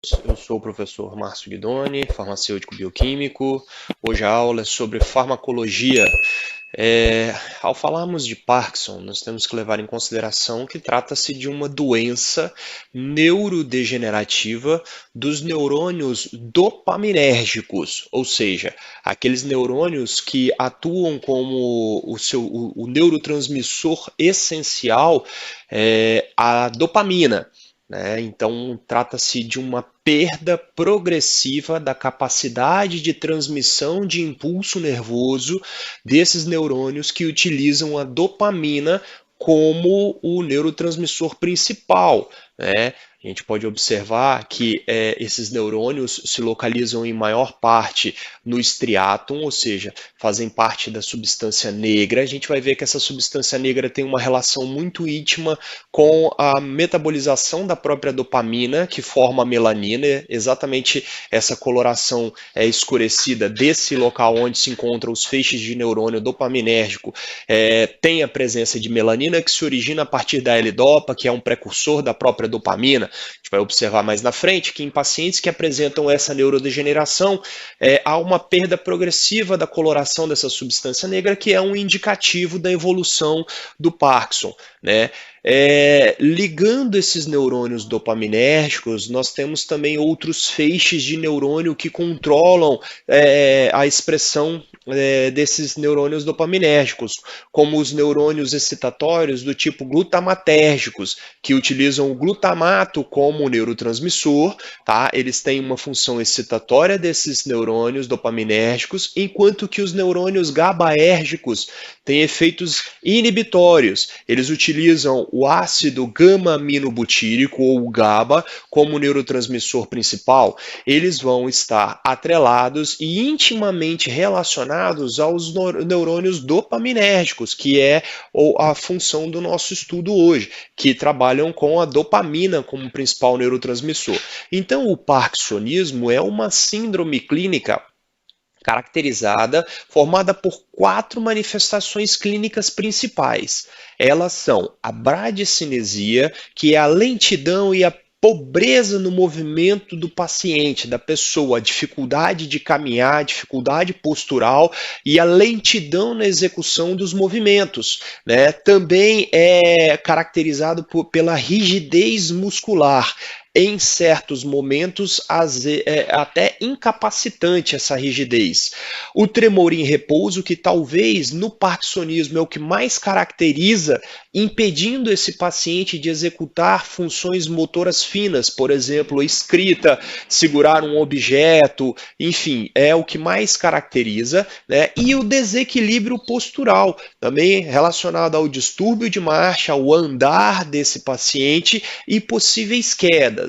Eu sou o professor Márcio Guidoni, farmacêutico bioquímico. Hoje a aula é sobre farmacologia. Ao falarmos de Parkinson, nós temos que levar em consideração que trata-se de uma doença neurodegenerativa dos neurônios dopaminérgicos, ou seja, aqueles neurônios que atuam como o neurotransmissor essencial, a dopamina. Então, trata-se de uma perda progressiva da capacidade de transmissão de impulso nervoso desses neurônios que utilizam a dopamina como o neurotransmissor principal, né? A gente pode observar que esses neurônios se localizam em maior parte no estriatum, ou seja, fazem parte da substância negra. A gente vai ver que essa substância negra tem uma relação muito íntima com a metabolização da própria dopamina, que forma a melanina, exatamente essa coloração escurecida desse local onde se encontram os feixes de neurônio dopaminérgico, tem a presença de melanina que se origina a partir da L-dopa, que é um precursor da própria dopamina. A gente vai observar mais na frente que em pacientes que apresentam essa neurodegeneração, há uma perda progressiva da coloração dessa substância negra, que é um indicativo da evolução do Parkinson, né? Ligando esses neurônios dopaminérgicos, nós temos também outros feixes de neurônio que controlam a expressão desses neurônios dopaminérgicos, como os neurônios excitatórios do tipo glutamatérgicos, que utilizam o glutamato como neurotransmissor, tá? Eles têm uma função excitatória desses neurônios dopaminérgicos, enquanto que os neurônios GABAérgicos têm efeitos inibitórios. Eles utilizam o ácido gama-aminobutírico, ou GABA, como neurotransmissor principal. Eles vão estar atrelados e intimamente relacionados aos neurônios dopaminérgicos, que é a função do nosso estudo hoje, que trabalham com a dopamina como principal neurotransmissor. Então, o parkinsonismo é uma síndrome clínica caracterizada, formada por 4 manifestações clínicas principais. Elas são a bradicinesia, que é a lentidão e a pobreza no movimento do paciente, da pessoa, a dificuldade de caminhar, dificuldade postural e a lentidão na execução dos movimentos, né? Também é caracterizado pela rigidez muscular. Em certos momentos, até incapacitante essa rigidez. O tremor em repouso, que talvez no parkinsonismo é o que mais caracteriza, impedindo esse paciente de executar funções motoras finas, por exemplo, a escrita, segurar um objeto, enfim, é o que mais caracteriza, né? E o desequilíbrio postural, também relacionado ao distúrbio de marcha, ao andar desse paciente e possíveis quedas.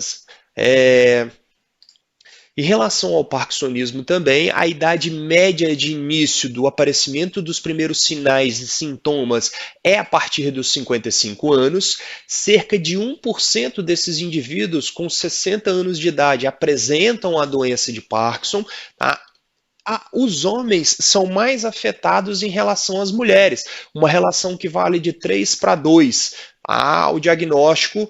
Em relação ao parkinsonismo também, a idade média de início do aparecimento dos primeiros sinais e sintomas é a partir dos 55 anos. Cerca de 1% desses indivíduos com 60 anos de idade apresentam a doença de Parkinson, tá? Os homens são mais afetados em relação às mulheres, uma relação que vale de 3 para 2. O diagnóstico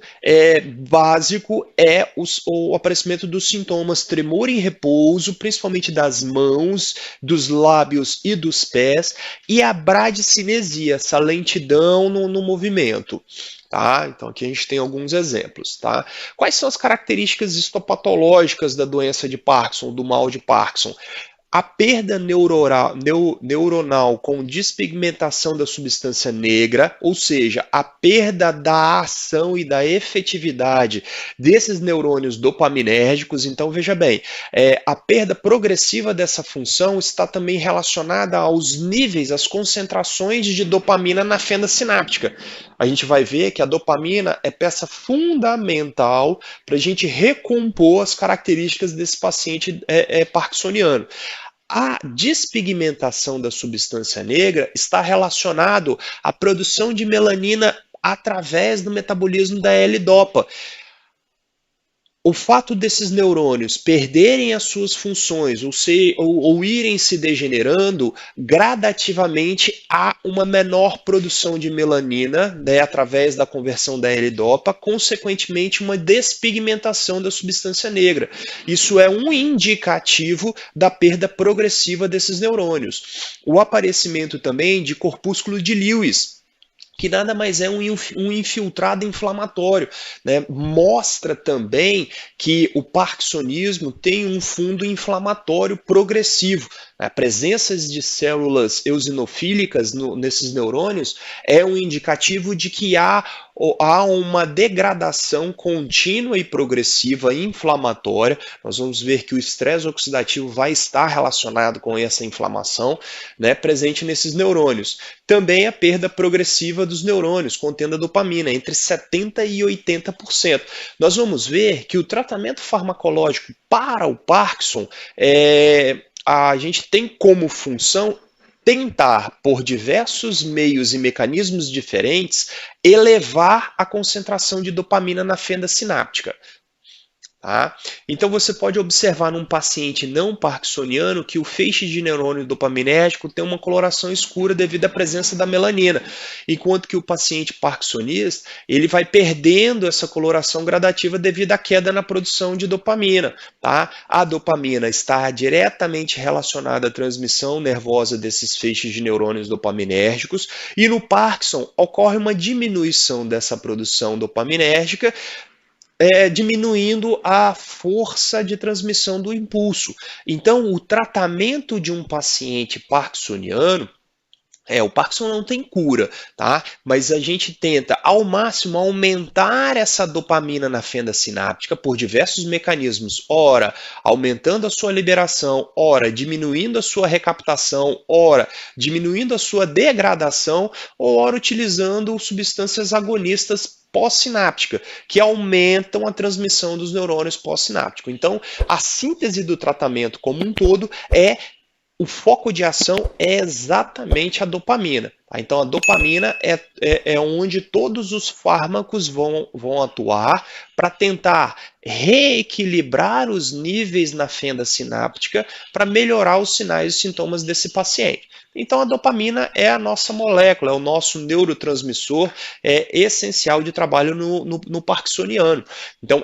básico é o aparecimento dos sintomas tremor em repouso, principalmente das mãos, dos lábios e dos pés, e a bradicinesia, essa lentidão no movimento. Tá? Então aqui a gente tem alguns exemplos. Tá? Quais são as características histopatológicas da doença de Parkinson, do mal de Parkinson? A perda neuronal com despigmentação da substância negra, ou seja, a perda da ação e da efetividade desses neurônios dopaminérgicos. Então, veja bem, a perda progressiva dessa função está também relacionada aos níveis, às concentrações de dopamina na fenda sináptica. A gente vai ver que a dopamina é peça fundamental para a gente recompor as características desse paciente parkinsoniano. A despigmentação da substância negra está relacionado à produção de melanina através do metabolismo da L-dopa. O fato desses neurônios perderem as suas funções ou irem se degenerando, gradativamente há uma menor produção de melanina, né, através da conversão da L-dopa, consequentemente uma despigmentação da substância negra. Isso é um indicativo da perda progressiva desses neurônios. O aparecimento também de corpúsculo de Lewis, que nada mais é um infiltrado inflamatório, né? Mostra também que o parkinsonismo tem um fundo inflamatório progressivo. A presença de células eosinofílicas nesses neurônios é um indicativo de que há uma degradação contínua e progressiva inflamatória. Nós vamos ver que o estresse oxidativo vai estar relacionado com essa inflamação, né, presente nesses neurônios. Também a perda progressiva dos neurônios contendo a dopamina, entre 70% e 80%. Nós vamos ver que o tratamento farmacológico para o Parkinson a gente tem como função tentar, por diversos meios e mecanismos diferentes, elevar a concentração de dopamina na fenda sináptica. Tá? Então você pode observar num paciente não parkinsoniano que o feixe de neurônio dopaminérgico tem uma coloração escura devido à presença da melanina, enquanto que o paciente parkinsonista ele vai perdendo essa coloração gradativa devido à queda na produção de dopamina. Tá? A dopamina está diretamente relacionada à transmissão nervosa desses feixes de neurônios dopaminérgicos e no Parkinson ocorre uma diminuição dessa produção dopaminérgica, diminuindo a força de transmissão do impulso. Então, o tratamento de um paciente parkinsoniano, o Parkinson não tem cura, tá? Mas a gente tenta ao máximo aumentar essa dopamina na fenda sináptica por diversos mecanismos, ora aumentando a sua liberação, ora diminuindo a sua recaptação, ora diminuindo a sua degradação, ou ora utilizando substâncias agonistas pós-sináptica, que aumentam a transmissão dos neurônios pós-sináptico. Então, a síntese do tratamento como um todo o foco de ação é exatamente a dopamina. Tá? Então, a dopamina é onde todos os fármacos vão atuar para tentar reequilibrar os níveis na fenda sináptica para melhorar os sinais e sintomas desse paciente. Então, a dopamina é a nossa molécula, é o nosso neurotransmissor essencial de trabalho no parkinsoniano. Então,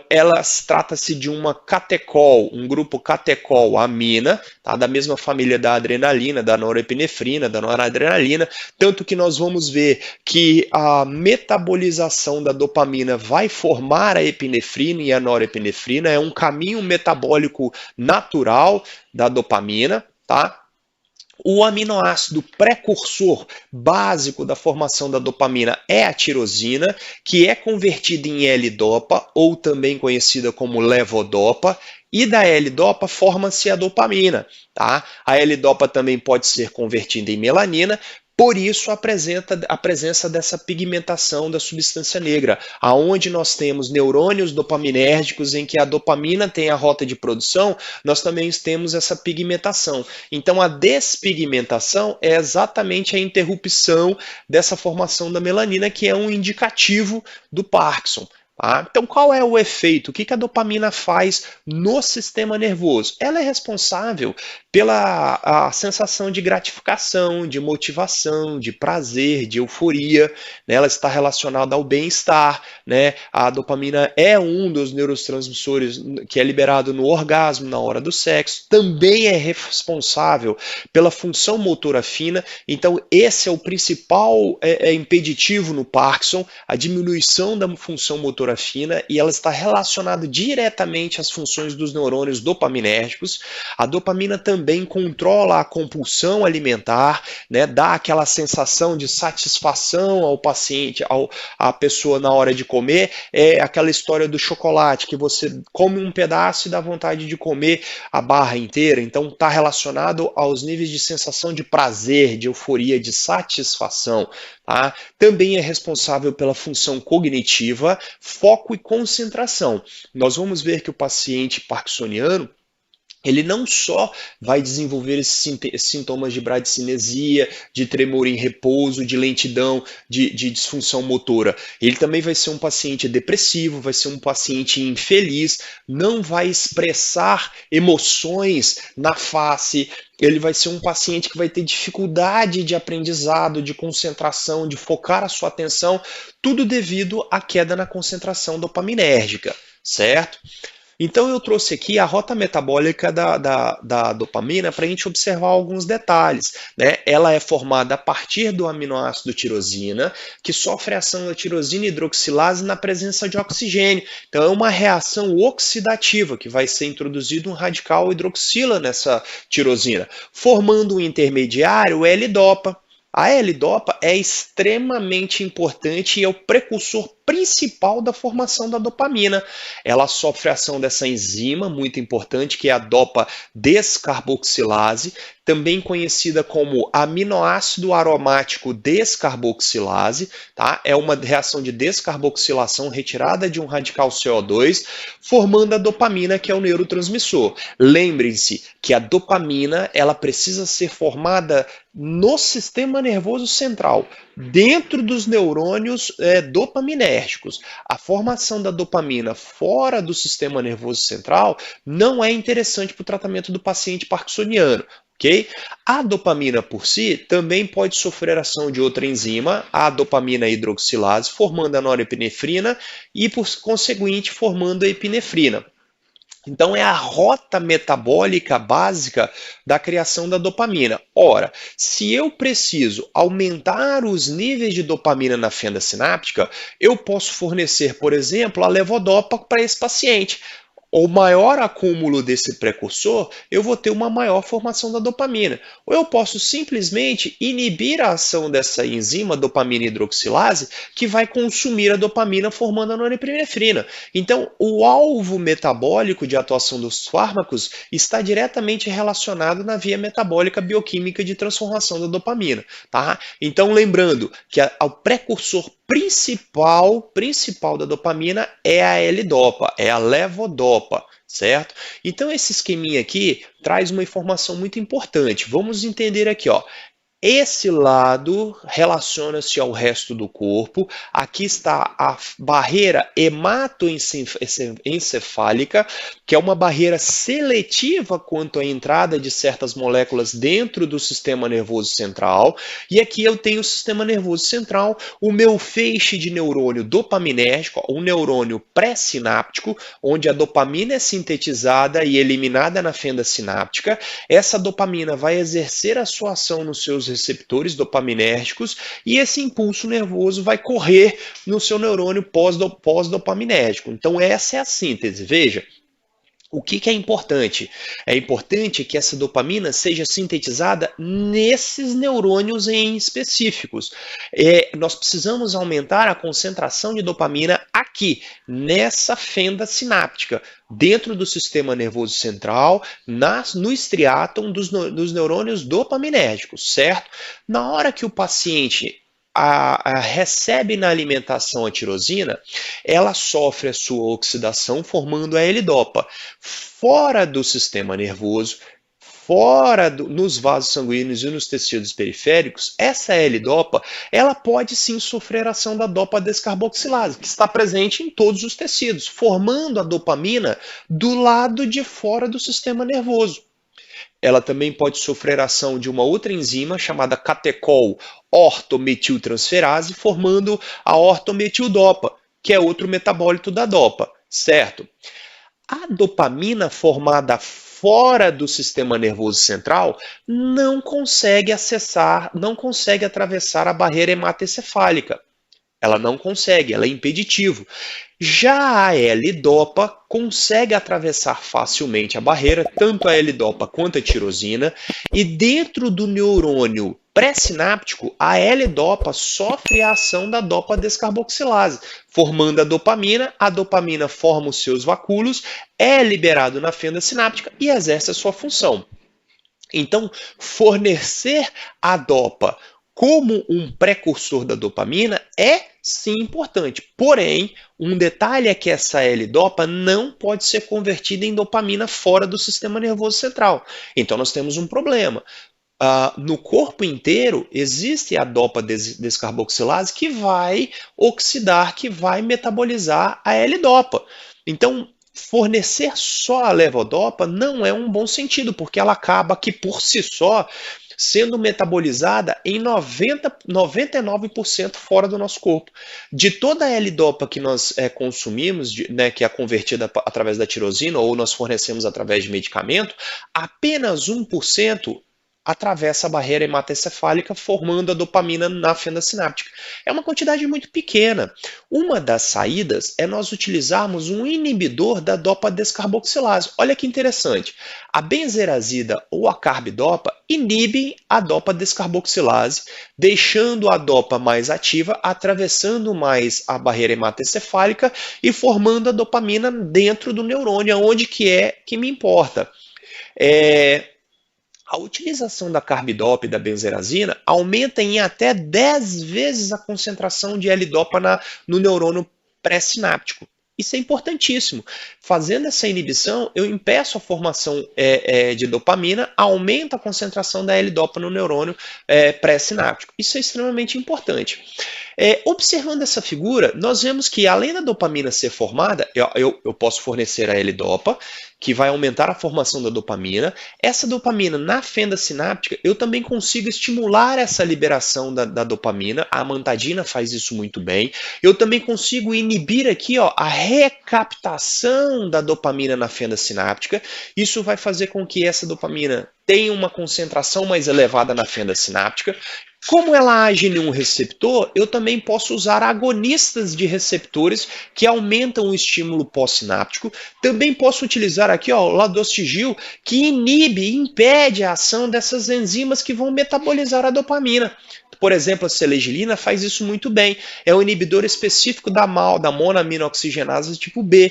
trata-se de uma catecol, um grupo catecol-amina, tá? Da mesma família da adrenalina, da norepinefrina, da noradrenalina, tanto que nós vamos ver que a metabolização da dopamina vai formar a epinefrina e a norepinefrina, é um caminho metabólico natural da dopamina, tá? O aminoácido precursor básico da formação da dopamina é a tirosina, que é convertida em L-dopa, ou também conhecida como levodopa, e da L-dopa forma-se a dopamina. Tá? A L-dopa também pode ser convertida em melanina, por isso a presença dessa pigmentação da substância negra, aonde nós temos neurônios dopaminérgicos em que a dopamina tem a rota de produção, nós também temos essa pigmentação. Então a despigmentação é exatamente a interrupção dessa formação da melanina, que é um indicativo do Parkinson. Tá? Então, qual é o efeito? O que a dopamina faz no sistema nervoso? Ela é responsável pela a sensação de gratificação, de motivação, de prazer, de euforia, né? Ela está relacionada ao bem-estar, né? A dopamina é um dos neurotransmissores que é liberado no orgasmo, na hora do sexo, também é responsável pela função motora fina, então esse é o principal impeditivo no Parkinson, a diminuição da função motora fina, e ela está relacionada diretamente às funções dos neurônios dopaminérgicos. A dopamina também controla a compulsão alimentar, né, dá aquela sensação de satisfação ao paciente, à pessoa na hora de comer. É aquela história do chocolate, que você come um pedaço e dá vontade de comer a barra inteira. Então está relacionado aos níveis de sensação de prazer, de euforia, de satisfação. Tá? Também é responsável pela função cognitiva, foco e concentração. Nós vamos ver que o paciente parkinsoniano ele não só vai desenvolver esses sintomas de bradicinesia, de tremor em repouso, de lentidão, de disfunção motora. Ele também vai ser um paciente depressivo, vai ser um paciente infeliz, não vai expressar emoções na face. Ele vai ser um paciente que vai ter dificuldade de aprendizado, de concentração, de focar a sua atenção, tudo devido à queda na concentração dopaminérgica, certo? Então eu trouxe aqui a rota metabólica da dopamina para a gente observar alguns detalhes, né? Ela é formada a partir do aminoácido tirosina, que sofre a ação da tirosina hidroxilase na presença de oxigênio. Então é uma reação oxidativa, que vai ser introduzido um radical hidroxila nessa tirosina, formando um intermediário, o L-dopa. A L-dopa é extremamente importante e é o precursor principal da formação da dopamina. Ela sofre a ação dessa enzima muito importante, que é a dopa descarboxilase, também conhecida como aminoácido aromático descarboxilase, tá? É uma reação de descarboxilação retirada de um radical CO2, formando a dopamina, que é o neurotransmissor. Lembrem-se que a dopamina, ela precisa ser formada no sistema nervoso central, dentro dos neurônios dopaminérgicos. A formação da dopamina fora do sistema nervoso central não é interessante para o tratamento do paciente parkinsoniano. Okay? A dopamina por si também pode sofrer ação de outra enzima, a dopamina hidroxilase, formando a norepinefrina e, por conseguinte, formando a epinefrina. Então, é a rota metabólica básica da criação da dopamina. Ora, se eu preciso aumentar os níveis de dopamina na fenda sináptica, eu posso fornecer, por exemplo, a levodopa para esse paciente. O maior acúmulo desse precursor, eu vou ter uma maior formação da dopamina. Ou eu posso simplesmente inibir a ação dessa enzima dopamina hidroxilase, que vai consumir a dopamina formando a norepinefrina. Então, o alvo metabólico de atuação dos fármacos está diretamente relacionado na via metabólica bioquímica de transformação da dopamina. Tá? Então, lembrando que o precursor principal da dopamina é a L-dopa, é a levodopa, certo? Então esse esqueminha aqui traz uma informação muito importante. Vamos entender aqui, ó. Esse lado relaciona-se ao resto do corpo. Aqui está a barreira hematoencefálica, que é uma barreira seletiva quanto à entrada de certas moléculas dentro do sistema nervoso central. E aqui eu tenho o sistema nervoso central, o meu feixe de neurônio dopaminérgico, um neurônio pré-sináptico, onde a dopamina é sintetizada e eliminada na fenda sináptica. Essa dopamina vai exercer a sua ação nos seus receptores dopaminérgicos e esse impulso nervoso vai correr no seu neurônio pós-dopaminérgico. Então essa é a síntese. Veja, o que é importante? É importante que essa dopamina seja sintetizada nesses neurônios em específicos. Nós precisamos aumentar a concentração de dopamina aqui, nessa fenda sináptica, dentro do sistema nervoso central, no estriatum dos neurônios dopaminérgicos, certo? Na hora que o paciente recebe na alimentação a tirosina, ela sofre a sua oxidação formando a L-dopa. Fora do sistema nervoso, nos vasos sanguíneos e nos tecidos periféricos, essa L-dopa, ela pode sim sofrer a ação da dopa descarboxilase, que está presente em todos os tecidos, formando a dopamina do lado de fora do sistema nervoso. Ela também pode sofrer a ação de uma outra enzima chamada catecol ortometiltransferase, formando a ortometildopa, que é outro metabólito da dopa, certo? A dopamina formada fora do sistema nervoso central não consegue atravessar a barreira hematoencefálica. Ela não consegue, ela é impeditivo. Já a L-dopa consegue atravessar facilmente a barreira, tanto a L-dopa quanto a tirosina, e dentro do neurônio pré-sináptico, a L-dopa sofre a ação da dopa descarboxilase, formando a dopamina forma os seus vacúolos, é liberado na fenda sináptica e exerce a sua função. Então, fornecer a dopa como um precursor da dopamina, é sim importante. Porém, um detalhe é que essa L-Dopa não pode ser convertida em dopamina fora do sistema nervoso central. Então nós temos um problema. No corpo inteiro existe a dopa descarboxilase que vai oxidar, que vai metabolizar a L-Dopa. Então, fornecer só a levodopa não é um bom sentido, porque ela acaba que por si só sendo metabolizada em 99% fora do nosso corpo. De toda a L-Dopa que nós consumimos, né, que é convertida através da tirosina ou nós fornecemos através de medicamento, apenas 1% atravessa a barreira hematoencefálica, formando a dopamina na fenda sináptica. É uma quantidade muito pequena. Uma das saídas é nós utilizarmos um inibidor da dopa descarboxilase. Olha que interessante. A benzerazida ou a carbidopa inibe a dopa descarboxilase, deixando a dopa mais ativa, atravessando mais a barreira hematoencefálica e formando a dopamina dentro do neurônio, onde que é que me importa. A utilização da carbidopa e da benzerazina aumenta em até 10 vezes a concentração de L-Dopa no neurônio pré-sináptico. Isso é importantíssimo. Fazendo essa inibição, eu impeço a formação de dopamina, aumenta a concentração da L-Dopa no neurônio pré-sináptico. Isso é extremamente importante. Observando essa figura, nós vemos que além da dopamina ser formada, eu posso fornecer a L-Dopa, que vai aumentar a formação da dopamina. Essa dopamina na fenda sináptica, eu também consigo estimular essa liberação da dopamina. A amantadina faz isso muito bem. Eu também consigo inibir aqui a recaptação da dopamina na fenda sináptica. Isso vai fazer com que essa dopamina tenha uma concentração mais elevada na fenda sináptica. Como ela age em um receptor, eu também posso usar agonistas de receptores que aumentam o estímulo pós-sináptico. Também posso utilizar aqui o ladostigil, que inibe, impede a ação dessas enzimas que vão metabolizar a dopamina. Por exemplo, a selegiline faz isso muito bem. É um inibidor específico da monoaminoxigenase tipo B.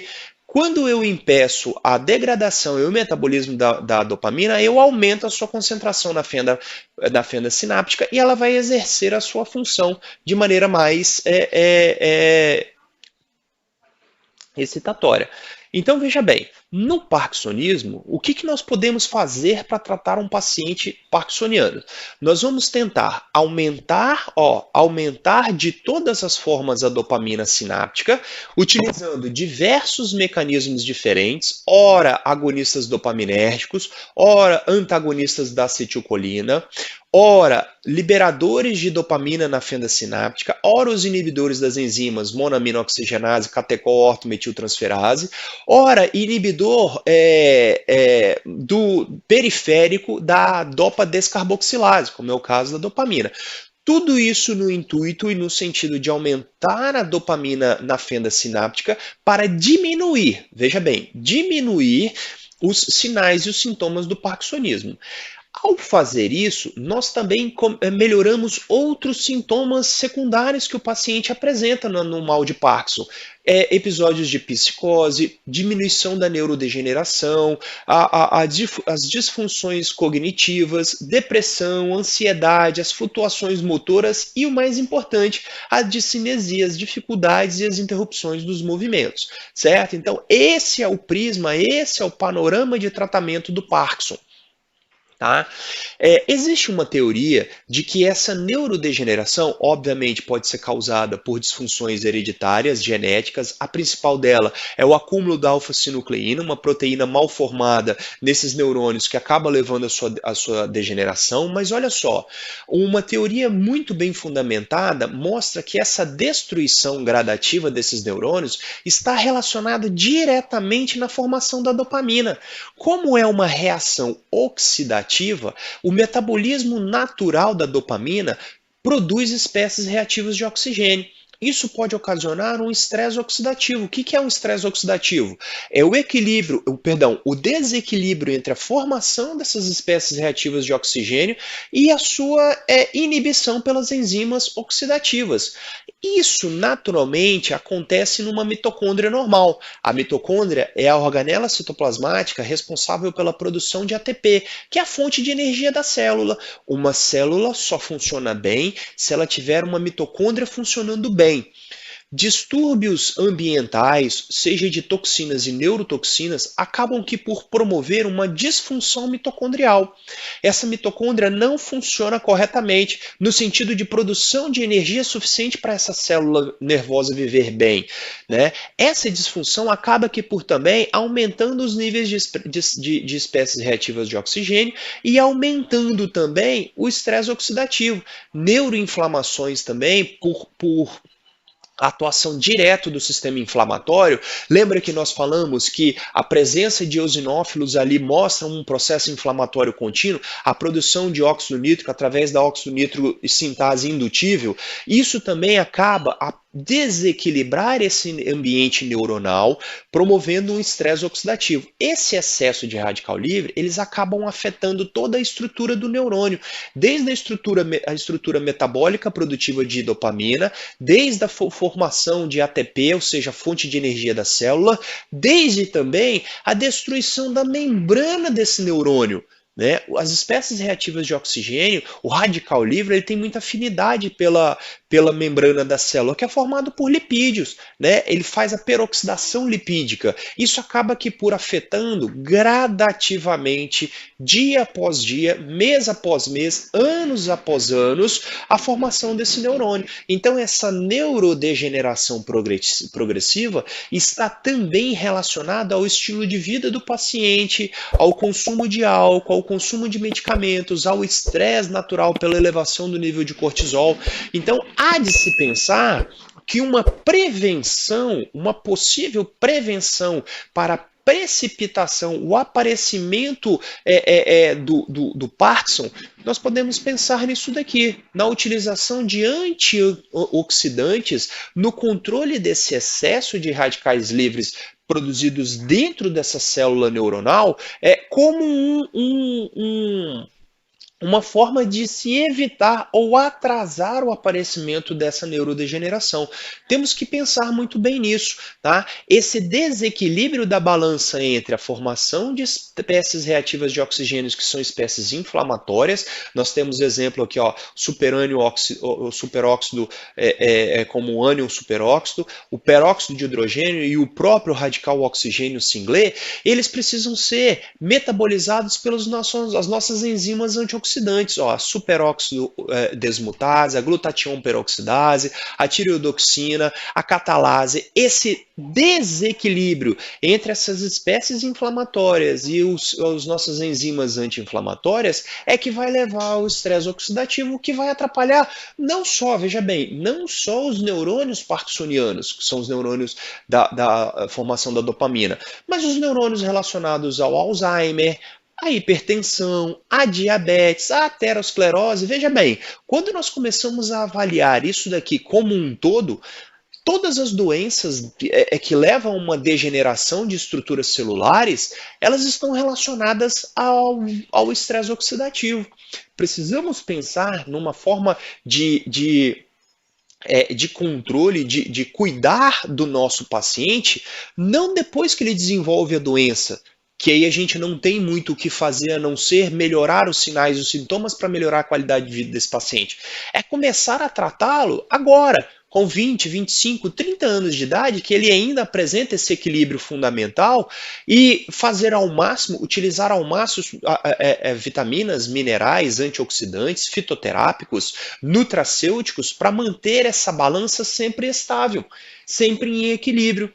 Quando eu impeço a degradação e o metabolismo da dopamina, eu aumento a sua concentração na fenda sináptica e ela vai exercer a sua função de maneira mais excitatória. Então, veja bem, no parkinsonismo, o que nós podemos fazer para tratar um paciente parkinsoniano? Nós vamos tentar aumentar de todas as formas a dopamina sináptica, utilizando diversos mecanismos diferentes, ora agonistas dopaminérgicos, ora antagonistas da acetilcolina, ora liberadores de dopamina na fenda sináptica, ora os inibidores das enzimas monoaminoxigenase, catecol-ortometiltransferase, ora inibidor do periférico da dopa descarboxilase, como é o caso da dopamina. Tudo isso no intuito e no sentido de aumentar a dopamina na fenda sináptica para diminuir, veja bem, diminuir os sinais e os sintomas do parkinsonismo. Ao fazer isso, nós também melhoramos outros sintomas secundários que o paciente apresenta no mal de Parkinson. Episódios de psicose, diminuição da neurodegeneração, as disfunções cognitivas, depressão, ansiedade, as flutuações motoras e, o mais importante, a discinesia, as dificuldades e as interrupções dos movimentos, certo? Então, esse é o prisma, esse é o panorama de tratamento do Parkinson. Tá? Existe uma teoria de que essa neurodegeneração, obviamente, pode ser causada por disfunções hereditárias, genéticas. A principal dela é o acúmulo da alfa-sinucleína, uma proteína mal formada nesses neurônios que acaba levando a sua degeneração. Mas olha só, uma teoria muito bem fundamentada mostra que essa destruição gradativa desses neurônios está relacionada diretamente na formação da dopamina. Como é uma reação oxidativa, o metabolismo natural da dopamina produz espécies reativas de oxigênio. Isso pode ocasionar um estresse oxidativo. O que é um estresse oxidativo? É o equilíbrio, o desequilíbrio entre a formação dessas espécies reativas de oxigênio e a sua inibição pelas enzimas oxidativas. Isso naturalmente acontece numa mitocôndria normal. A mitocôndria é a organela citoplasmática responsável pela produção de ATP, que é a fonte de energia da célula. Uma célula só funciona bem se ela tiver uma mitocôndria funcionando bem. Distúrbios ambientais, seja de toxinas e neurotoxinas, acabam que por promover uma disfunção mitocondrial. Essa mitocôndria não funciona corretamente no sentido de produção de energia suficiente para essa célula nervosa viver bem, né? Essa disfunção acaba que por também aumentando os níveis de espécies reativas de oxigênio e aumentando também o estresse oxidativo. Neuroinflamações também por atuação direta do sistema inflamatório. Lembra que nós falamos que a presença de eosinófilos ali mostra um processo inflamatório contínuo, a produção de óxido nítrico através da óxido nítrico sintase indutível. Isso também acaba a desequilibrar esse ambiente neuronal, promovendo um estresse oxidativo. Esse excesso de radical livre, eles acabam afetando toda a estrutura do neurônio, desde a estrutura metabólica produtiva de dopamina, desde a formação de ATP, ou seja, a fonte de energia da célula, desde também a destruição da membrana desse neurônio. Né? As espécies reativas de oxigênio, o radical livre, ele tem muita afinidade pela membrana da célula, que é formado por lipídios, né? Ele faz a peroxidação lipídica. Isso acaba que por afetando gradativamente, dia após dia, mês após mês, anos após anos, a formação desse neurônio. Então essa neurodegeneração progressiva está também relacionada ao estilo de vida do paciente, ao consumo de álcool, ao consumo de medicamentos, ao estresse natural pela elevação do nível de cortisol. Então, há de se pensar que uma prevenção, uma possível prevenção para precipitação, o aparecimento do Parkinson, nós podemos pensar nisso daqui, na utilização de antioxidantes, no controle desse excesso de radicais livres produzidos dentro dessa célula neuronal, como uma forma de se evitar ou atrasar o aparecimento dessa neurodegeneração. Temos que pensar muito bem nisso, tá? Esse desequilíbrio da balança entre a formação de espécies reativas de oxigênio, que são espécies inflamatórias, nós temos exemplo aqui, ó, o superóxido como o ânion superóxido, o peróxido de hidrogênio e o próprio radical oxigênio singlet, eles precisam ser metabolizados pelas nossas enzimas antioxidantes, ó, a superóxido desmutase, a glutatião peroxidase, a tireodoxina, a catalase. Esse desequilíbrio entre essas espécies inflamatórias e as nossas enzimas anti-inflamatórias é que vai levar ao estresse oxidativo, que vai atrapalhar não só, veja bem, não só os neurônios parkinsonianos, que são os neurônios da formação da dopamina, mas os neurônios relacionados ao Alzheimer, a hipertensão, a diabetes, a aterosclerose. Veja bem, quando nós começamos a avaliar isso daqui como um todo, todas as doenças que levam a uma degeneração de estruturas celulares, elas estão relacionadas ao estresse oxidativo. Precisamos pensar numa forma de controle, de cuidar do nosso paciente, não depois que ele desenvolve a doença, que aí a gente não tem muito o que fazer a não ser melhorar os sinais e os sintomas para melhorar a qualidade de vida desse paciente. É começar a tratá-lo agora, com 20, 25, 30 anos de idade, que ele ainda apresenta esse equilíbrio fundamental, e fazer ao máximo, utilizar ao máximo vitaminas, minerais, antioxidantes, fitoterápicos, nutracêuticos, para manter essa balança sempre estável, sempre em equilíbrio.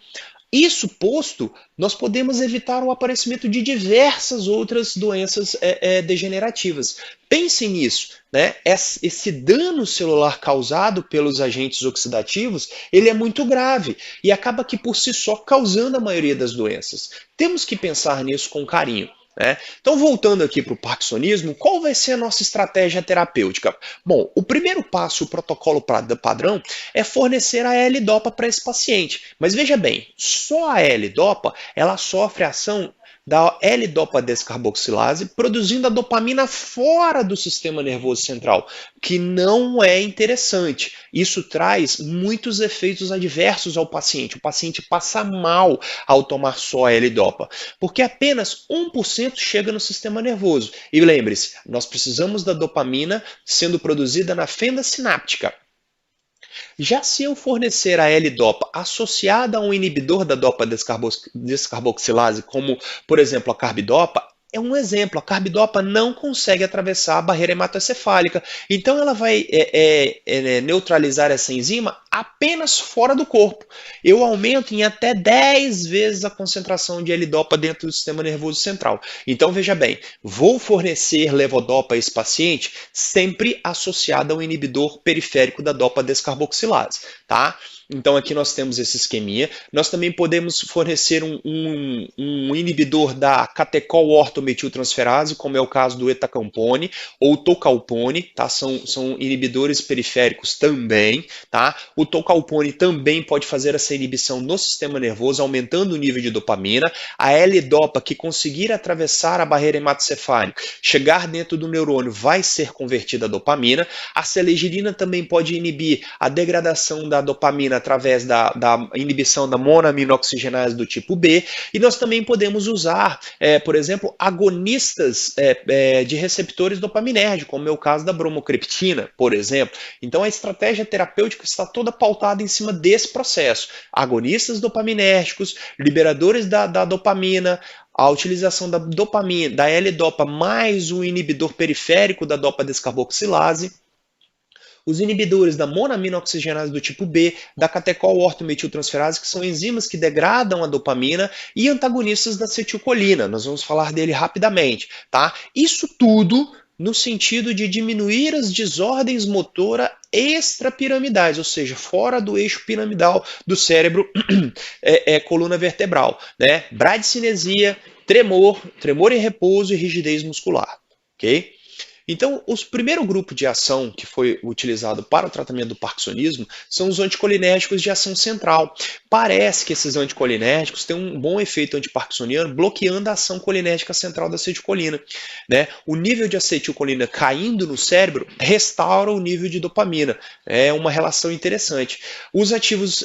Isso posto, nós podemos evitar o aparecimento de diversas outras doenças degenerativas. Pensem nisso, né? Esse dano celular causado pelos agentes oxidativos, ele é muito grave e acaba que por si só causando a maioria das doenças. Temos que pensar nisso com carinho. né? Então, voltando aqui para o parkinsonismo, qual vai ser a nossa estratégia terapêutica? Bom, o primeiro passo, o protocolo padrão, é fornecer a L-Dopa para esse paciente. Mas veja bem, só a L-Dopa, ela sofre a ação da L-Dopa descarboxilase, produzindo a dopamina fora do sistema nervoso central, que não é interessante. Isso traz muitos efeitos adversos ao paciente. O paciente passa mal ao tomar só a L-Dopa, porque apenas 1% chega no sistema nervoso. E lembre-se, nós precisamos da dopamina sendo produzida na fenda sináptica. Já se eu fornecer a L-Dopa associada a um inibidor da dopa descarboxilase, como por exemplo a carbidopa, é um exemplo. A carbidopa não consegue atravessar a barreira hematoencefálica, então ela vai neutralizar essa enzima apenas fora do corpo. Eu aumento em até 10 vezes a concentração de L-Dopa dentro do sistema nervoso central. Então veja bem, vou fornecer levodopa a esse paciente sempre associado ao inibidor periférico da dopa descarboxilase, tá? Então aqui nós temos esse esqueminha. Nós também podemos fornecer um inibidor da catecol-ortometiltransferase, como é o caso do etacampone ou tocalpone, tá? São inibidores periféricos também, tá? O tocalpone também pode fazer essa inibição no sistema nervoso, aumentando o nível de dopamina. A L-Dopa, que conseguir atravessar a barreira hematocefálica, chegar dentro do neurônio, vai ser convertida a dopamina. A seleginina também pode inibir a degradação da dopamina através da inibição da monoaminoxigenase do tipo B, e nós também podemos usar, por exemplo, agonistas de receptores dopaminérgicos, como é o caso da bromocriptina, por exemplo. Então a estratégia terapêutica está toda pautada em cima desse processo. Agonistas dopaminérgicos, liberadores da dopamina, a utilização da dopamina, da L-Dopa mais o inibidor periférico da dopa descarboxilase, os inibidores da monoaminoxigenase do tipo B, da catecol-ortometiltransferase, que são enzimas que degradam a dopamina, e antagonistas da acetilcolina. Nós vamos falar dele rapidamente, tá? Isso tudo no sentido de diminuir as desordens motora extrapiramidais, ou seja, fora do eixo piramidal do cérebro, coluna vertebral, né? Bradicinesia, tremor em repouso e rigidez muscular, ok? Então, o primeiro grupo de ação que foi utilizado para o tratamento do parkinsonismo são os anticolinérgicos de ação central. Parece que esses anticolinérgicos têm um bom efeito antiparkinsoniano, bloqueando a ação colinérgica central da acetilcolina, né? O nível de acetilcolina caindo no cérebro restaura o nível de dopamina. É uma relação interessante. Os ativos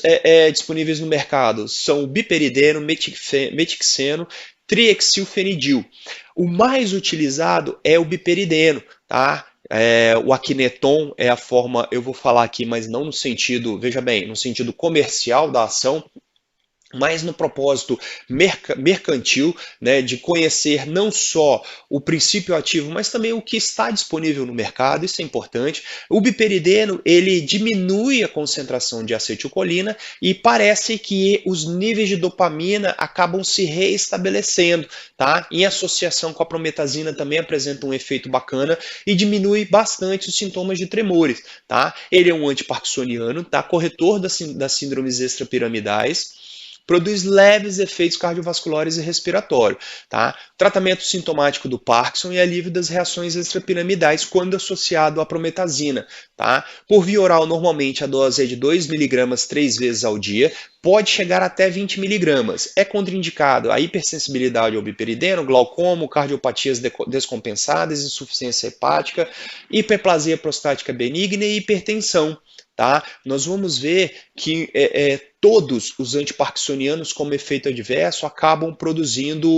disponíveis no mercado são o biperideno, metixeno, triexilfenidil. O mais utilizado é o biperideno, tá? O Akineton é a forma, eu vou falar aqui, mas não no sentido, veja bem, no sentido comercial da ação, mas no propósito mercantil, né, de conhecer não só o princípio ativo, mas também o que está disponível no mercado. Isso é importante. O biperideno, ele diminui a concentração de acetilcolina e parece que os níveis de dopamina acabam se reestabelecendo, tá? Em associação com a prometazina também apresenta um efeito bacana e diminui bastante os sintomas de tremores, tá? Ele é um antiparkinsoniano, tá? Corretor das síndromes extrapiramidais, produz leves efeitos cardiovasculares e respiratórios, tá? Tratamento sintomático do Parkinson e alívio das reações extrapiramidais quando associado à prometazina, tá? Por via oral, normalmente a dose é de 2 mg 3 vezes ao dia, pode chegar até 20 mg. É contraindicado a hipersensibilidade ao biperideno, glaucoma, cardiopatias descompensadas, insuficiência hepática, hiperplasia prostática benigna e hipertensão. Tá? Nós vamos ver que todos os antiparkinsonianos, como efeito adverso, acabam produzindo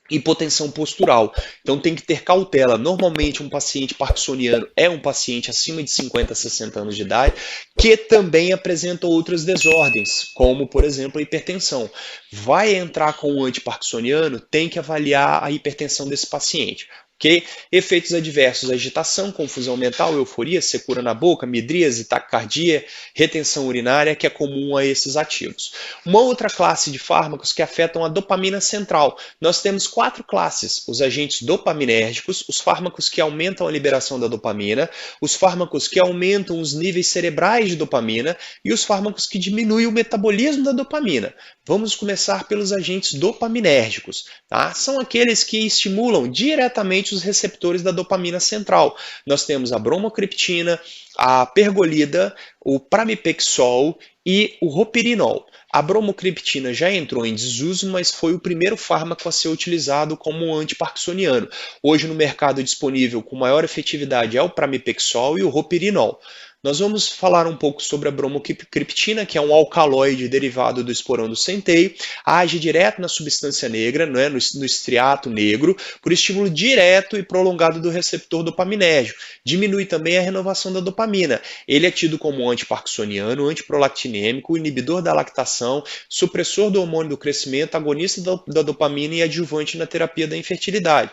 hipotensão postural. Então tem que ter cautela. Normalmente um paciente parkinsoniano é um paciente acima de 50 a 60 anos de idade que também apresenta outras desordens, como por exemplo a hipertensão. Vai entrar com um antiparkinsoniano, tem que avaliar a hipertensão desse paciente. Okay? Efeitos adversos: agitação, confusão mental, euforia, secura na boca, midríase, taquicardia, retenção urinária, que é comum a esses ativos. Uma outra classe de fármacos que afetam a dopamina central. Nós temos 4 classes: os agentes dopaminérgicos, os fármacos que aumentam a liberação da dopamina, os fármacos que aumentam os níveis cerebrais de dopamina e os fármacos que diminuem o metabolismo da dopamina. Vamos começar pelos agentes dopaminérgicos, tá? São aqueles que estimulam diretamente os receptores da dopamina central. Nós temos a bromocriptina, a pergolida, o pramipexol e o ropirinol. A bromocriptina já entrou em desuso, mas foi o primeiro fármaco a ser utilizado como antiparkinsoniano. Hoje no mercado disponível com maior efetividade é o pramipexol e o ropirinol. Nós vamos falar um pouco sobre a bromocriptina, que é um alcaloide derivado do esporão do centeio, age direto na substância negra, né, no estriato negro, por estímulo direto e prolongado do receptor dopaminérgico. Diminui também a renovação da dopamina. Ele é tido como antiparkinsoniano, antiprolactinêmico, inibidor da lactação, supressor do hormônio do crescimento, agonista da dopamina e adjuvante na terapia da infertilidade.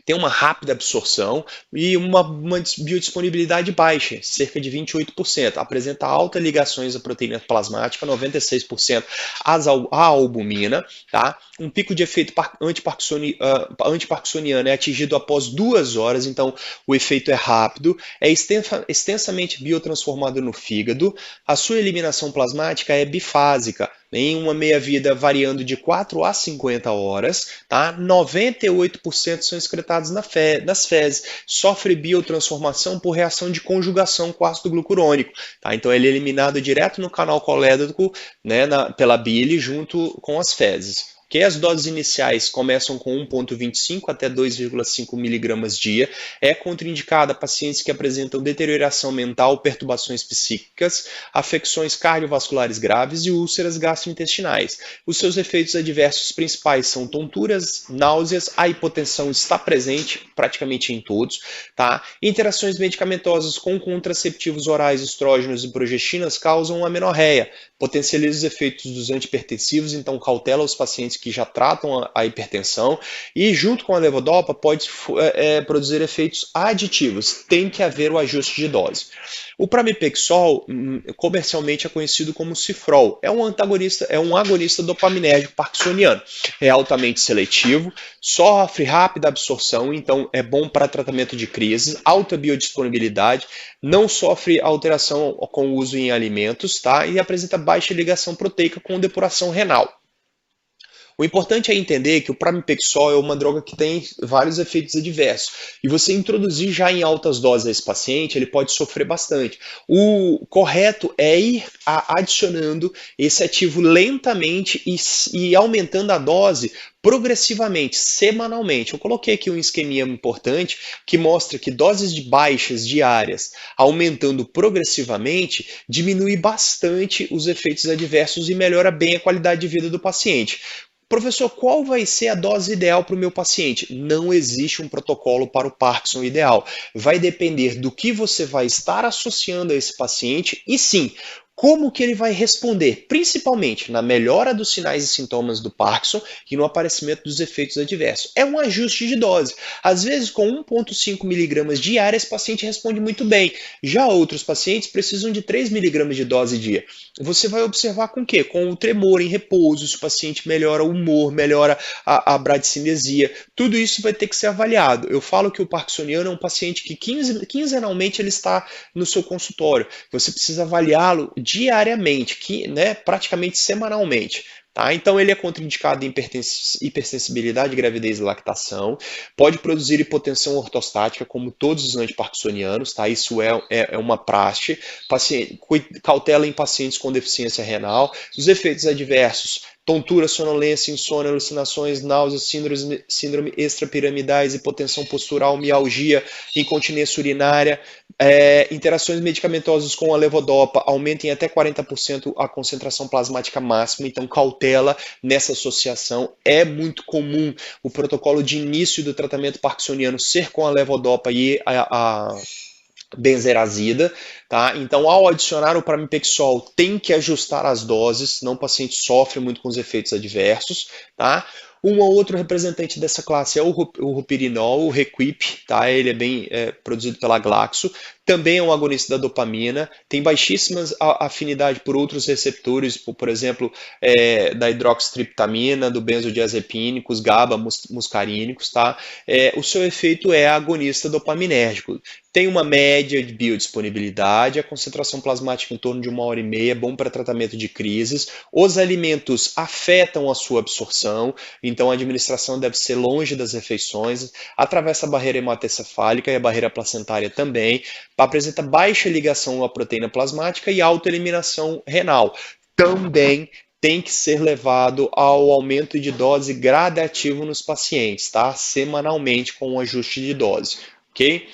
Tem uma rápida absorção e uma biodisponibilidade baixa, cerca de 28%. Apresenta alta ligações à proteína plasmática, 96% à albumina. Tá? Um pico de efeito antiparkinsoniano é atingido após 2 horas, então o efeito é rápido, é extensamente biotransformado no fígado. A sua eliminação plasmática é bifásica, em uma meia-vida variando de 4 a 50 horas, tá? 98% são excretados nas fezes, sofre biotransformação por reação de conjugação com ácido glucurônico, tá? Então ele é eliminado direto no canal colédoco, né, pela bile junto com as fezes. Que as doses iniciais começam com 1,25 até 2,5 miligramas dia. É contraindicada a pacientes que apresentam deterioração mental, perturbações psíquicas, afecções cardiovasculares graves e úlceras gastrointestinais. Os seus efeitos adversos principais são tonturas, náuseas, a hipotensão está presente praticamente em todos, tá? Interações medicamentosas com contraceptivos orais, estrógenos e progestinas causam amenorreia, potencializa os efeitos dos antihipertensivos, então cautela os pacientes que já tratam a hipertensão, e junto com a levodopa pode produzir efeitos aditivos, tem que haver o ajuste de dose. O pramipexol comercialmente é conhecido como Cifrol, é um agonista dopaminérgico parkinsoniano, é altamente seletivo, sofre rápida absorção, então é bom para tratamento de crises, alta biodisponibilidade, não sofre alteração com o uso em alimentos, tá? E apresenta baixa ligação proteica com depuração renal. O importante é entender que o pramipexol é uma droga que tem vários efeitos adversos. E você introduzir já em altas doses a esse paciente, ele pode sofrer bastante. O correto é ir adicionando esse ativo lentamente e aumentando a dose progressivamente, semanalmente. Eu coloquei aqui um esqueminha importante que mostra que doses de baixas diárias, aumentando progressivamente, diminui bastante os efeitos adversos e melhora bem a qualidade de vida do paciente. Professor, qual vai ser a dose ideal para o meu paciente? Não existe um protocolo para o Parkinson ideal. Vai depender do que você vai estar associando a esse paciente e sim, como que ele vai responder, principalmente na melhora dos sinais e sintomas do Parkinson e no aparecimento dos efeitos adversos. É um ajuste de dose. Às vezes, com 1,5 miligramas diária, esse paciente responde muito bem. Já outros pacientes precisam de 3 miligramas de dose dia. Você vai observar com o quê? Com o tremor em repouso, se o paciente melhora o humor, melhora a bradicinesia. Tudo isso vai ter que ser avaliado. Eu falo que o parkinsoniano é um paciente que quinzenalmente ele está no seu consultório. Você precisa avaliá-lo diariamente, praticamente semanalmente. Tá? Então ele é contraindicado em hipersensibilidade, gravidez e lactação, pode produzir hipotensão ortostática, como todos os antiparkinsonianos, tá? Isso é uma praxe, cautela em pacientes com deficiência renal, os efeitos adversos, tontura, sonolência, insônia, alucinações, náuseas, síndrome extrapiramidais, hipotensão postural, mialgia, incontinência urinária, interações medicamentosas com a levodopa aumentem até 40% a concentração plasmática máxima, então cautela nessa associação. É muito comum o protocolo de início do tratamento parkinsoniano ser com a levodopa e a benzerazida, tá? Então, ao adicionar o pramipexol, tem que ajustar as doses, senão o paciente sofre muito com os efeitos adversos, tá? Um outro representante dessa classe é o ropirinol, o Requip, tá? Ele é bem produzido pela Glaxo, também é um agonista da dopamina, tem baixíssima afinidade por outros receptores, por exemplo, da hidroxitriptamina, do benzodiazepínicos, GABA, muscarínicos, tá? O seu efeito é agonista dopaminérgico. Tem uma média de biodisponibilidade, a concentração plasmática em torno de 1 hora e meia, é bom para tratamento de crises. Os alimentos afetam a sua absorção, então a administração deve ser longe das refeições, atravessa a barreira hematocefálica e a barreira placentária também, apresenta baixa ligação à proteína plasmática e autoeliminação renal. Também tem que ser levado ao aumento de dose gradativo nos pacientes, tá? Semanalmente com um ajuste de dose, ok?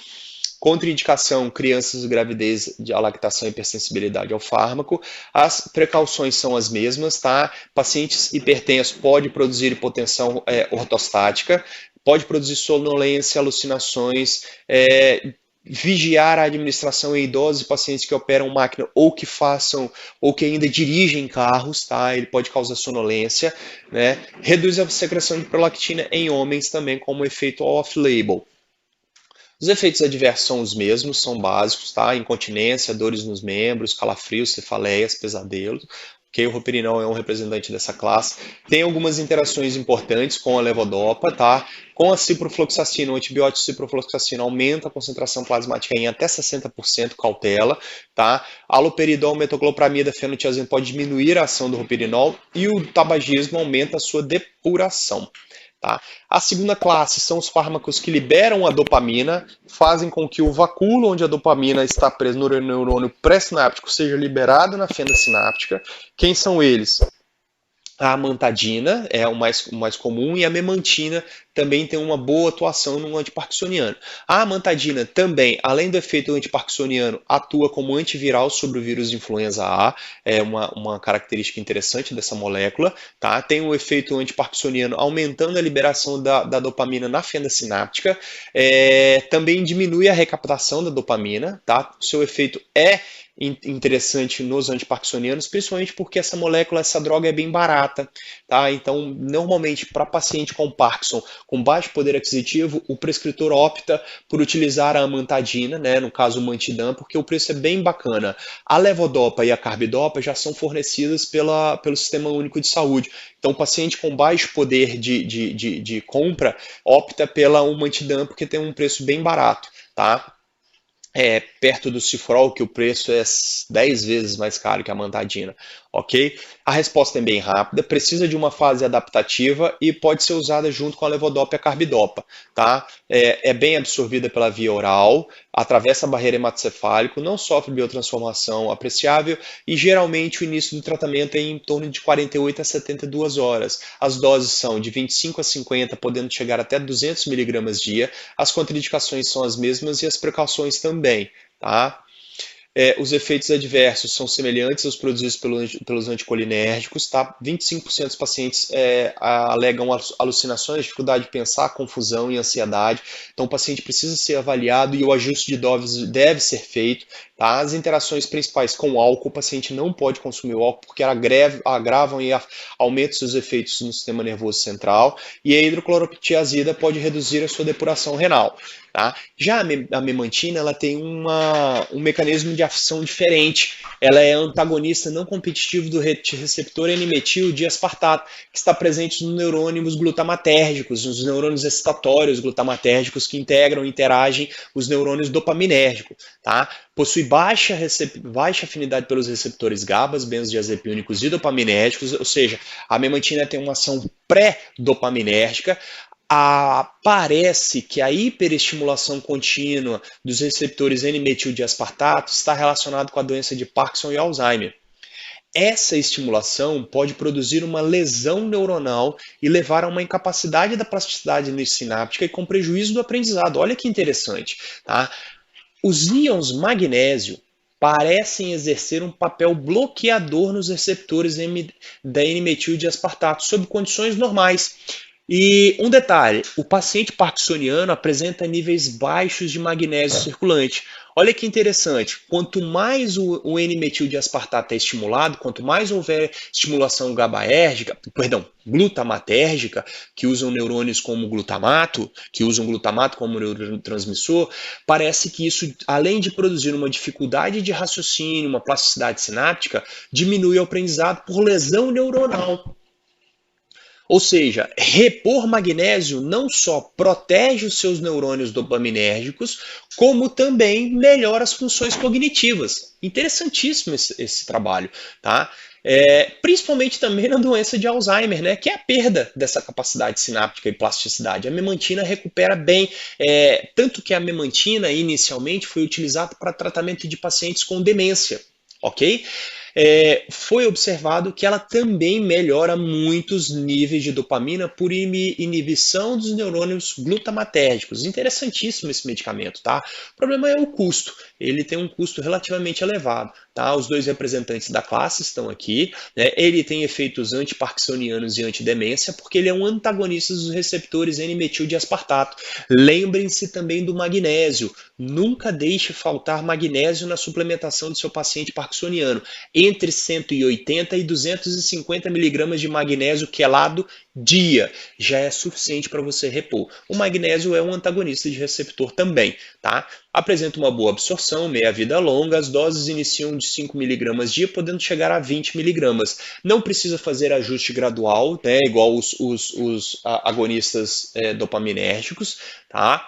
Contraindicação, crianças, gravidez, a lactação e hipersensibilidade ao fármaco. As precauções são as mesmas, tá? Pacientes hipertensos pode produzir hipotensão ortostática, pode produzir sonolência, alucinações, vigiar a administração em idosos e pacientes que operam máquina ou que façam ou que ainda dirigem carros, tá? Ele pode causar sonolência, né? Reduz a secreção de prolactina em homens também como efeito off-label. Os efeitos adversos são os mesmos, são básicos, tá? Incontinência, dores nos membros, calafrios, cefaleias, pesadelos. Okay? O roperinol é um representante dessa classe. Tem algumas interações importantes com a levodopa, tá? Com a ciprofloxacina, o antibiótico ciprofloxacina aumenta a concentração plasmática em até 60%, cautela, tá? Haloperidol, metoclopramida, fenotiazina pode diminuir a ação do roperinol e o tabagismo aumenta a sua depuração. Tá? A segunda classe são os fármacos que liberam a dopamina, fazem com que o vacúolo onde a dopamina está presa no neurônio pré-sináptico seja liberado na fenda sináptica. Quem são eles? A amantadina é o mais comum e a memantina também tem uma boa atuação no antiparkinsoniano. A amantadina também, além do efeito antiparkinsoniano, atua como antiviral sobre o vírus de influenza A, é uma característica interessante dessa molécula. Tá? Tem um efeito antiparkinsoniano aumentando a liberação da dopamina na fenda sináptica, também diminui a recaptação da dopamina, tá? O seu efeito é interessante nos antiparkinsonianos, principalmente porque essa molécula, essa droga é bem barata, tá? Então, normalmente, para paciente com Parkinson com baixo poder aquisitivo, o prescritor opta por utilizar a amantadina, né? No caso o Mantidam, porque o preço é bem bacana. A levodopa e a carbidopa já são fornecidas pelo Sistema Único de Saúde. Então, o paciente com baixo poder de compra opta pela Mantidam porque tem um preço bem barato, tá? Perto do Cifrol, que o preço é 10 vezes mais caro que a amantadina, ok? A resposta é bem rápida, precisa de uma fase adaptativa e pode ser usada junto com a levodopa e a carbidopa, tá? É bem absorvida pela via oral, atravessa a barreira hematocefálica, não sofre biotransformação apreciável e geralmente o início do tratamento é em torno de 48 a 72 horas. As doses são de 25 a 50, podendo chegar até 200 mg dia. As contraindicações são as mesmas e as precauções também, tá? Os efeitos adversos são semelhantes aos produzidos pelos anticolinérgicos, tá? 25% dos pacientes alegam alucinações, dificuldade de pensar, confusão e ansiedade. Então o paciente precisa ser avaliado e o ajuste de doses deve ser feito. Tá? As interações principais com o álcool, o paciente não pode consumir o álcool porque agravam e aumentam seus efeitos no sistema nervoso central. E a hidroclorotiazida pode reduzir a sua depuração renal. Tá? Já a memantina ela tem um mecanismo de ação diferente. Ela é antagonista não competitivo do receptor N-metil diaspartato, que está presente nos neurônios glutamatérgicos, nos neurônios excitatórios glutamatérgicos que integram e interagem os neurônios dopaminérgicos. Tá? Possui baixa afinidade pelos receptores GABAs, benzodiazepínicos e dopaminérgicos, ou seja, a memantina tem uma ação pré-dopaminérgica. Parece que a hiperestimulação contínua dos receptores N-metildiaspartato está relacionada com a doença de Parkinson e Alzheimer. Essa estimulação pode produzir uma lesão neuronal e levar a uma incapacidade da plasticidade sináptica e com prejuízo do aprendizado. Olha que interessante. Tá? Os íons magnésio parecem exercer um papel bloqueador nos receptores da N-metildiaspartato sob condições normais. E um detalhe, o paciente parkinsoniano apresenta níveis baixos de magnésio circulante. Olha que interessante, quanto mais o N-metildiaspartato é estimulado, quanto mais houver estimulação glutamatérgica, que usam neurônios como glutamato, que usam glutamato como neurotransmissor, parece que isso, além de produzir uma dificuldade de raciocínio, uma plasticidade sináptica, diminui o aprendizado por lesão neuronal. Ou seja, repor magnésio não só protege os seus neurônios dopaminérgicos, como também melhora as funções cognitivas. Interessantíssimo esse trabalho, tá? Principalmente também na doença de Alzheimer, né, que é a perda dessa capacidade sináptica e plasticidade. A memantina recupera bem, tanto que a memantina inicialmente foi utilizada para tratamento de pacientes com demência, ok? Foi observado que ela também melhora muitos níveis de dopamina por inibição dos neurônios glutamatérgicos. Interessantíssimo esse medicamento, tá? O problema é o custo. Ele tem um custo relativamente elevado, tá? Os dois representantes da classe estão aqui, né? Ele tem efeitos antiparkinsonianos e antidemência, porque ele é um antagonista dos receptores N-metildiaspartato. Lembrem-se também do magnésio. Nunca deixe faltar magnésio na suplementação do seu paciente parkinsoniano. Entre 180 e 250 miligramas de magnésio quelado dia já é suficiente para você repor. O magnésio é um antagonista de receptor também, tá? Apresenta uma boa absorção, meia-vida longa, as doses iniciam de 5 miligramas dia, podendo chegar a 20 miligramas. Não precisa fazer ajuste gradual, né, igual os agonistas dopaminérgicos, tá?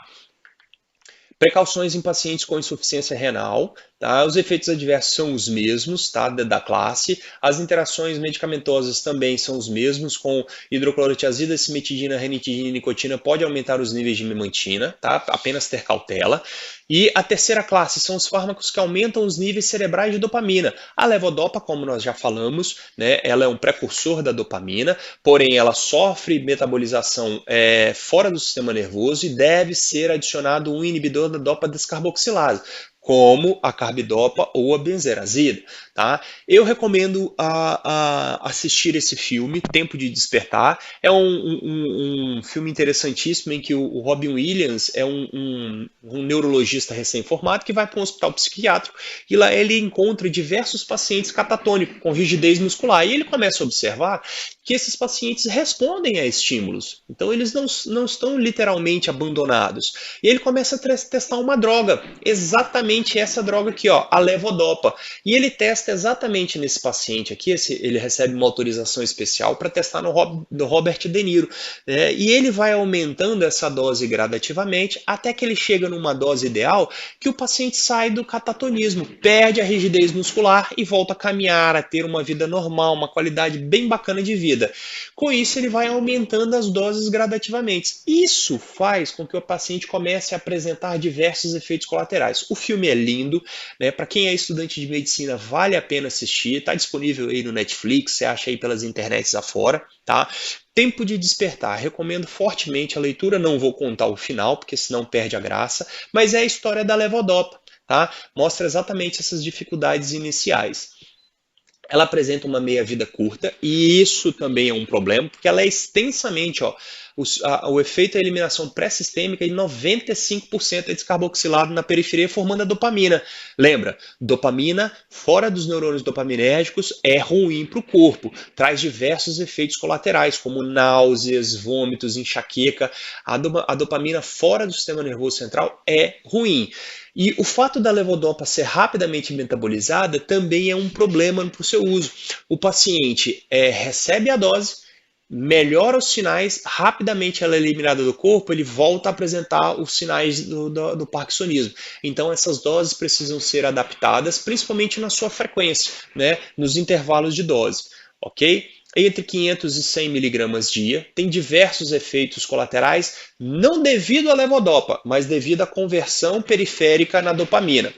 Precauções em pacientes com insuficiência renal, tá? Os efeitos adversos são os mesmos, tá? Da classe. As interações medicamentosas também são os mesmos, com hidroclorotiazida, cimetidina, ranitidina e nicotina pode aumentar os níveis de memantina, tá? Apenas ter cautela. E a terceira classe são os fármacos que aumentam os níveis cerebrais de dopamina. A levodopa, como nós já falamos, né, ela é um precursor da dopamina, porém ela sofre metabolização fora do sistema nervoso e deve ser adicionado um inibidor da dopa descarboxilase, como a carbidopa ou a benzerazida, tá? Eu recomendo assistir esse filme, Tempo de Despertar. É um filme interessantíssimo em que o Robin Williams é um neurologista recém-formado que vai para um hospital psiquiátrico e lá ele encontra diversos pacientes catatônicos com rigidez muscular e ele começa a observar que esses pacientes respondem a estímulos. Então eles não estão literalmente abandonados. E ele começa a testar uma droga, exatamente essa droga aqui, ó, a levodopa. E ele testa exatamente nesse paciente aqui, ele recebe uma autorização especial para testar no Robert De Niro. Né? E ele vai aumentando essa dose gradativamente até que ele chega numa dose ideal que o paciente sai do catatonismo, perde a rigidez muscular e volta a caminhar, a ter uma vida normal, uma qualidade bem bacana de vida. Com isso, ele vai aumentando as doses gradativamente. Isso faz com que o paciente comece a apresentar diversos efeitos colaterais. O filme é lindo, né? Para quem é estudante de medicina, vale a pena assistir. Está disponível aí no Netflix, você acha aí pelas internets afora, tá? Tempo de Despertar, recomendo fortemente a leitura, não vou contar o final, porque senão perde a graça, mas é a história da levodopa, tá? Mostra exatamente essas dificuldades iniciais. Ela apresenta uma meia-vida curta, e isso também é um problema, porque ela é extensamente, ó, o efeito da eliminação pré-sistêmica de 95% é descarboxilado na periferia, formando a dopamina. Lembra, dopamina fora dos neurônios dopaminérgicos é ruim para o corpo, traz diversos efeitos colaterais, como náuseas, vômitos, enxaqueca. A dopamina fora do sistema nervoso central é ruim. E o fato da levodopa ser rapidamente metabolizada também é um problema para o seu uso. O paciente recebe a dose, melhora os sinais, rapidamente ela é eliminada do corpo, ele volta a apresentar os sinais do parkinsonismo. Então essas doses precisam ser adaptadas, principalmente na sua frequência, né, nos intervalos de dose, ok? Entre 500 e 100 miligramas dia, tem diversos efeitos colaterais, não devido à levodopa, mas devido à conversão periférica na dopamina,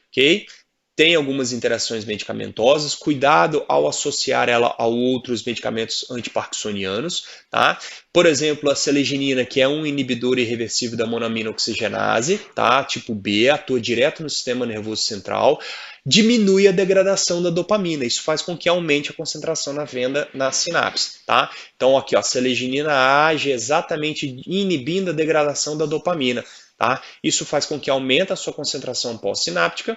ok? Tem algumas interações medicamentosas, cuidado ao associar ela a outros medicamentos antiparkinsonianos, tá? Por exemplo, a seleginina, que é um inibidor irreversível da monamina oxigenase, tá? Tipo B, atua direto no sistema nervoso central, diminui a degradação da dopamina. Isso faz com que aumente a concentração na sinapse, tá? Então aqui, ó, a seleginina age exatamente inibindo a degradação da dopamina, tá? Isso faz com que aumente a sua concentração pós-sináptica,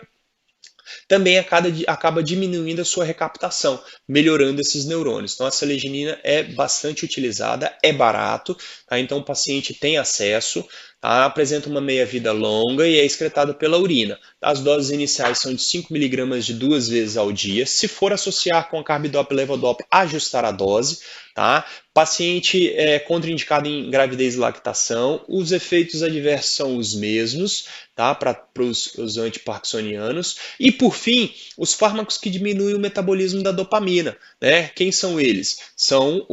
também acaba diminuindo a sua recaptação, melhorando esses neurônios. Então a seleginina é bastante utilizada, é barato, tá? Então o paciente tem acesso, tá? Apresenta uma meia-vida longa e é excretado pela urina. As doses iniciais são de 5 miligramas de 2 vezes ao dia. Se for associar com a carbidopa e levodopa, ajustar a dose, tá? Paciente contraindicado em gravidez e lactação, os efeitos adversos são os mesmos, tá? Para os antiparkinsonianos. E, por fim, os fármacos que diminuem o metabolismo da dopamina, né? Quem são eles? São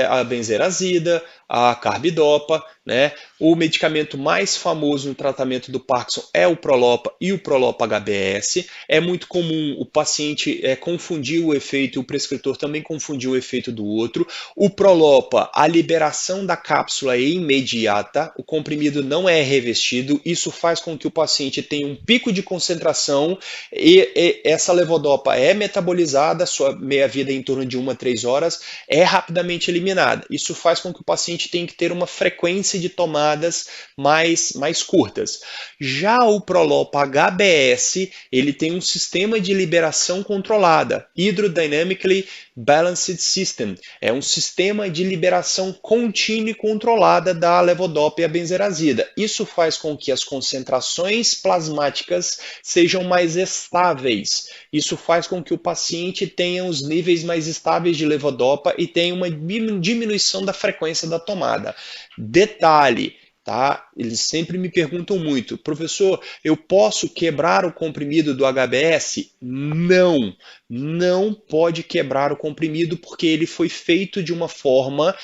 a benzerazida, a carbidopa, né? O medicamento mais famoso no tratamento do Parkinson é o Prolopa e o Prolopa HBS. É muito comum o paciente confundir o efeito, o prescritor também confundir o efeito do outro. O Prolopa, a liberação da cápsula é imediata, o comprimido não é revestido, isso faz com que o paciente tenha um pico de concentração e essa levodopa é metabolizada, sua meia-vida é em torno de 1 a 3 horas, é rapidamente eliminada. Isso faz com que o paciente tenha que ter uma frequência de tomadas mais curtas. Já o Prolopa HBS, ele tem um sistema de liberação controlada, Hydrodynamically Balanced System, é um sistema de liberação contínua e controlada da levodopa e a benzerazida. Isso faz com que as concentrações plasmáticas sejam mais estáveis. Isso faz com que o paciente tenha os níveis mais estáveis de levodopa e tenha uma diminuição da frequência da tomada. Detalhe, tá? Eles sempre me perguntam muito, professor, eu posso quebrar o comprimido do HBS? Não, não pode quebrar o comprimido porque ele foi feito de uma forma,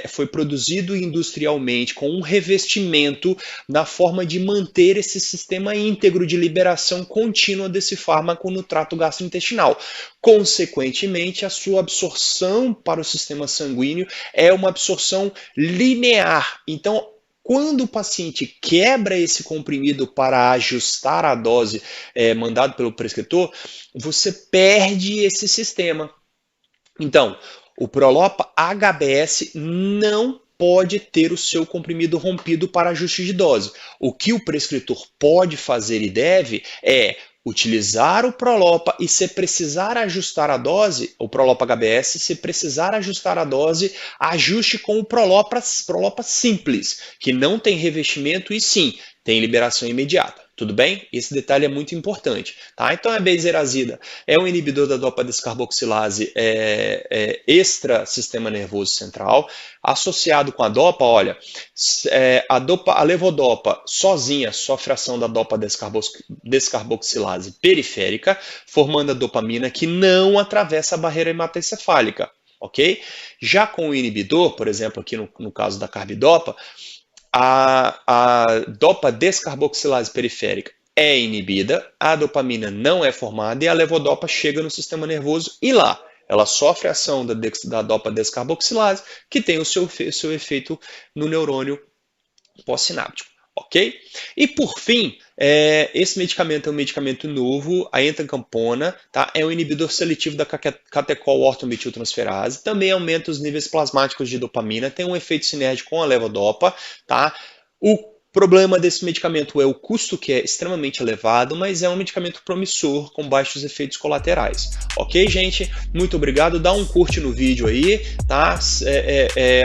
foi produzido industrialmente com um revestimento na forma de manter esse sistema íntegro de liberação contínua desse fármaco no trato gastrointestinal. Consequentemente, a sua absorção para o sistema sanguíneo é uma absorção linear. Então, quando o paciente quebra esse comprimido para ajustar a dose mandado pelo prescritor, você perde esse sistema. Então, o Prolopa HBS não pode ter o seu comprimido rompido para ajuste de dose. O que o prescritor pode fazer e deve é utilizar o Prolopa e, se precisar ajustar a dose, o Prolopa HBS, se precisar ajustar a dose, ajuste com o Prolopa simples, que não tem revestimento e sim, tem liberação imediata. Tudo bem? Esse detalhe é muito importante. Tá? Então, a benzerazida é um inibidor da dopa-descarboxilase extra-sistema nervoso central, associado com a dopa, olha, a levodopa sozinha sofre ação da dopa-descarboxilase periférica, formando a dopamina que não atravessa a barreira hematoencefálica. Ok? Já com o inibidor, por exemplo, aqui no caso da carbidopa, a dopa-descarboxilase periférica é inibida, a dopamina não é formada e a levodopa chega no sistema nervoso e lá ela sofre a ação da dopa-descarboxilase, que tem o seu efeito no neurônio pós-sináptico. Ok? E por fim, esse medicamento é um medicamento novo, a entacampona, tá? É um inibidor seletivo da catecol-ortometiltransferase, também aumenta os níveis plasmáticos de dopamina, tem um efeito sinérgico com a levodopa, tá? O problema desse medicamento é o custo, que é extremamente elevado, mas é um medicamento promissor, com baixos efeitos colaterais. Ok, gente? Muito obrigado. Dá um curte no vídeo aí, tá?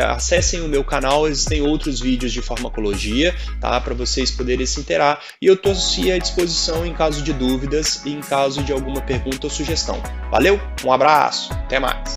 Acessem o meu canal, existem outros vídeos de farmacologia, tá? Para vocês poderem se inteirar. E eu estou à disposição em caso de dúvidas e em caso de alguma pergunta ou sugestão. Valeu? Um abraço, até mais!